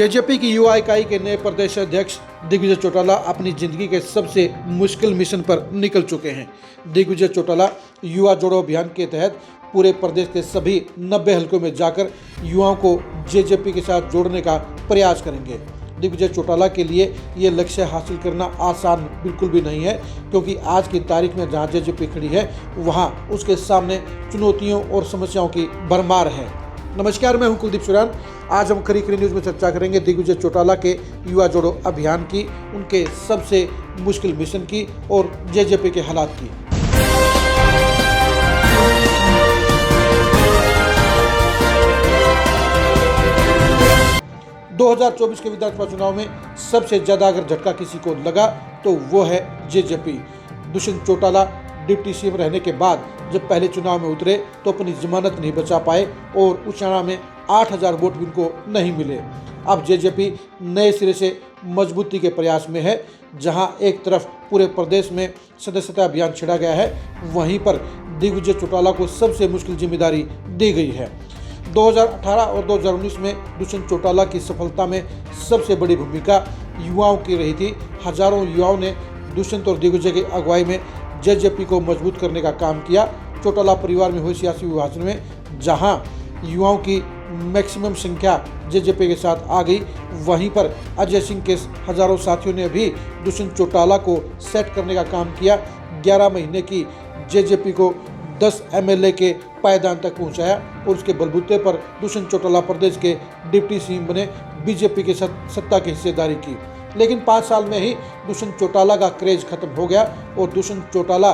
JJP की युवा इकाई के नए प्रदेश अध्यक्ष दिग्विजय चौटाला अपनी जिंदगी के सबसे मुश्किल मिशन पर निकल चुके हैं। दिग्विजय चौटाला युवा जोड़ो अभियान के तहत पूरे प्रदेश के सभी 90 हलकों में जाकर युवाओं को जेजेपी के साथ जोड़ने का प्रयास करेंगे। दिग्विजय चौटाला के लिए ये लक्ष्य हासिल करना आसान बिल्कुल भी नहीं है, क्योंकि आज की तारीख में जहां जेजेपी खड़ी है वहां उसके सामने चुनौतियों और समस्याओं की भरमार है। नमस्कार, मैं हूं कुलदीप सुरान। आज हम खरी न्यूज में चर्चा करेंगे दिग्विजय चौटाला के युवा जोड़ो अभियान की, उनके सबसे मुश्किल मिशन की और जेजेपी के हालात की। दो 2024 के विधानसभा चुनाव में सबसे ज्यादा अगर झटका किसी को लगा तो वो है JJP. Dushyant Chautala deputy CM रहने के बाद जब पहले चुनाव में उतरे तो अपनी जमानत नहीं बचा पाए और उचाना में 8000 वोट भी उनको नहीं मिले। अब जेजेपी नए सिरे से मजबूती के प्रयास में है। जहां एक तरफ पूरे प्रदेश में सदस्यता अभियान छिड़ा गया है, वहीं पर दिग्विजय चौटाला को सबसे मुश्किल जिम्मेदारी दी गई है। 2018 और 2019 में दुष्यंत चौटाला की सफलता में सबसे बड़ी भूमिका युवाओं की रही थी। हजारों युवाओं ने दुष्यंत और दिग्विजय की अगुवाई में जेजेपी को मजबूत करने का काम किया। चौटाला परिवार में हुए सियासी विभाजन में जहां युवाओं की मैक्सिमम संख्या जेजेपी के साथ आ गई, वहीं पर अजय सिंह के हजारों साथियों ने भी दुष्यंत चौटाला को सेट करने का काम किया। 11 महीने की जेजेपी को 10 एमएलए के पायदान तक पहुंचाया और उसके बलबूते पर दुष्यंत चौटाला प्रदेश के डिप्टी सीएम बने, बीजेपी के सत्ता की हिस्सेदारी की। लेकिन 5 साल में ही दुष्यंत चौटाला का क्रेज खत्म हो गया और दुष्यंत चौटाला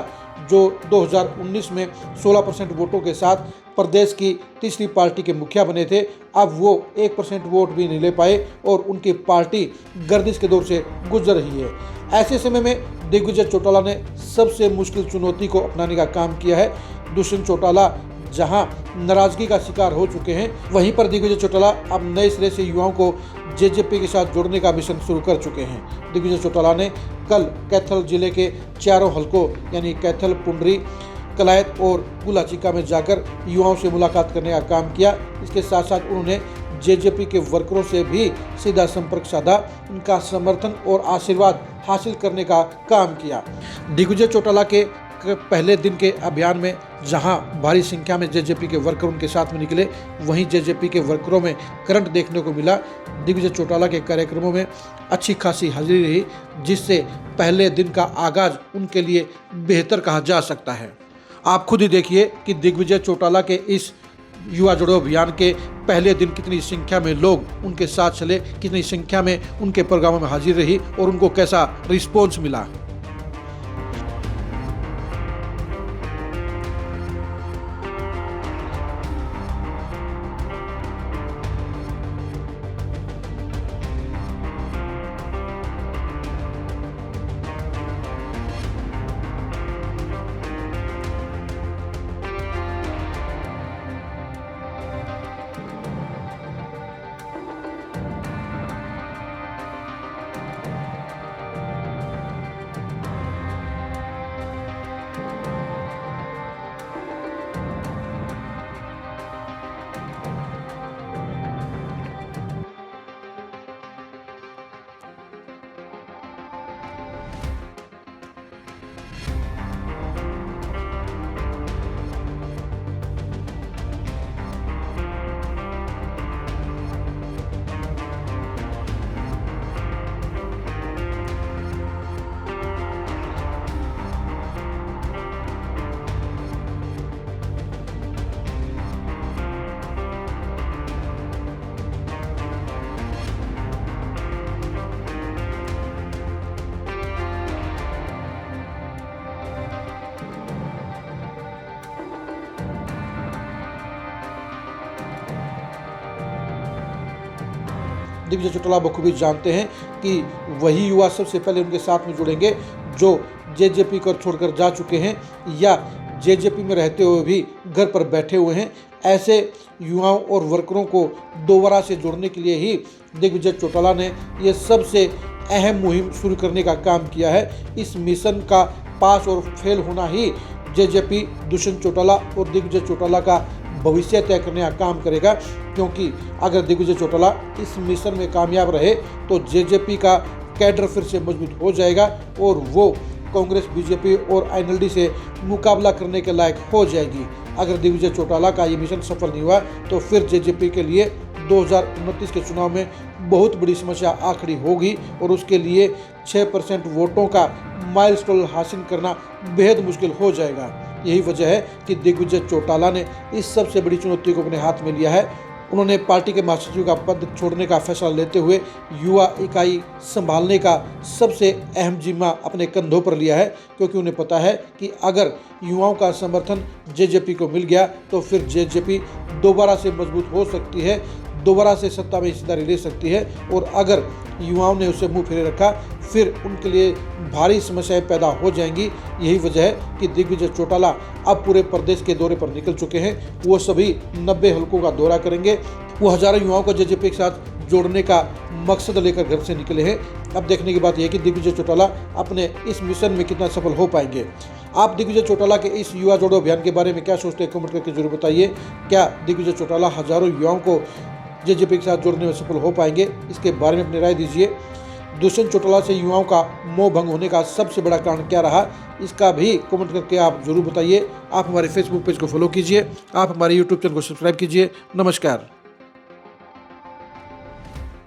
जो 2019 में 16% वोटों के साथ प्रदेश की तीसरी पार्टी के मुखिया बने थे, अब वो 1% वोट भी नहीं ले पाए और उनकी पार्टी गर्दिश के दौर से गुजर रही है। ऐसे समय में दिग्विजय चौटाला ने सबसे मुश्किल चुनौती को अपनाने का काम किया है। दुष्यंत चौटाला जहां नाराजगी का शिकार हो चुके हैं, वहीं पर दिग्विजय चौटाला अब नए सिरे से युवाओं को जेजेपी के साथ जोड़ने का मिशन शुरू कर चुके हैं। दिग्विजय चौटाला ने कल कैथल जिले के चारों हलकों यानी कैथल, पुंडरी, कलायत और गुलाचिका में जाकर युवाओं से मुलाकात करने का काम किया। इसके साथ साथ उन्होंने जेजेपी के वर्करों से भी सीधा संपर्क साधा, उनका समर्थन और आशीर्वाद हासिल करने का काम किया। दिग्विजय चौटाला के पहले दिन के अभियान में जहां भारी संख्या में जेजेपी के वर्कर उनके साथ में निकले, वहीं जेजेपी के वर्करों में करंट देखने को मिला। दिग्विजय चौटाला के कार्यक्रमों में अच्छी खासी हाजिरी रही, जिससे पहले दिन का आगाज उनके लिए बेहतर कहा जा सकता है। आप खुद ही देखिए कि दिग्विजय चौटाला के इस युवा जोड़ो अभियान के पहले दिन कितनी संख्या में लोग उनके साथ चले, कितनी संख्या में उनके प्रोग्रामों में हाजिर रही और उनको कैसा रिस्पॉन्स मिला। दिग्विजय चौटाला बखूबी जानते हैं कि वही युवा सबसे पहले उनके साथ में जुड़ेंगे जो जेजेपी को छोड़कर जा चुके हैं या जेजेपी में रहते हुए भी घर पर बैठे हुए हैं। ऐसे युवाओं और वर्करों को दोबारा से जोड़ने के लिए ही दिग्विजय चौटाला ने ये सबसे अहम मुहिम शुरू करने का काम किया है। इस मिशन का पास और फेल होना ही जेजेपी, दुष्यंत चौटाला और दिग्विजय चौटाला का भविष्य तय करने का काम करेगा, क्योंकि अगर दिग्विजय चौटाला इस मिशन में कामयाब रहे तो जेजेपी का कैडर फिर से मजबूत हो जाएगा और वो कांग्रेस, बीजेपी और आईएनएलडी से मुकाबला करने के लायक हो जाएगी। अगर दिग्विजय चौटाला का ये मिशन सफल नहीं हुआ तो फिर जेजेपी के लिए 2029 के चुनाव में बहुत बड़ी समस्या आ खड़ी होगी और उसके लिए 6% वोटों का माइलस्टोन हासिल करना बेहद मुश्किल हो जाएगा। यही वजह है कि दिग्विजय चौटाला ने इस सबसे बड़ी चुनौती को अपने हाथ में लिया है। उन्होंने पार्टी के महासचिव का पद छोड़ने का फैसला लेते हुए युवा इकाई संभालने का सबसे अहम जिम्मा अपने कंधों पर लिया है, क्योंकि उन्हें पता है कि अगर युवाओं का समर्थन जेजेपी को मिल गया तो फिर जेजेपी दोबारा से मजबूत हो सकती है, दोबारा से सत्ता में हिस्सेदारी ले सकती है। और अगर युवाओं ने उसे मुंह फेरे रखा फिर उनके लिए भारी समस्याएं पैदा हो जाएंगी। यही वजह है कि दिग्विजय चौटाला अब पूरे प्रदेश के दौरे पर निकल चुके हैं। वो सभी 90 हलकों का दौरा करेंगे। वो हजारों युवाओं को जेजेपी के साथ जोड़ने का मकसद लेकर घर से निकले हैं। अब देखने की बात यह है कि दिग्विजय चौटाला अपने इस मिशन में कितना सफल हो पाएंगे। आप दिग्विजय चौटाला के इस युवा जोड़ो अभियान के बारे में क्या सोचते हैं, कमेंट करके जरूर बताइए। क्या दिग्विजय चौटाला हजारों युवाओं को जेजेपी के साथ जोड़ने में सफल हो पाएंगे, इसके बारे में अपनी राय दीजिए। दुष्यंत चौटाला से युवाओं का मोह भंग होने का सबसे बड़ा कारण क्या रहा, इसका भी कमेंट करके आप जरूर बताइए। आप हमारे फेसबुक पेज को फॉलो कीजिए, आप हमारे यूट्यूब चैनल को सब्सक्राइब कीजिए। नमस्कार।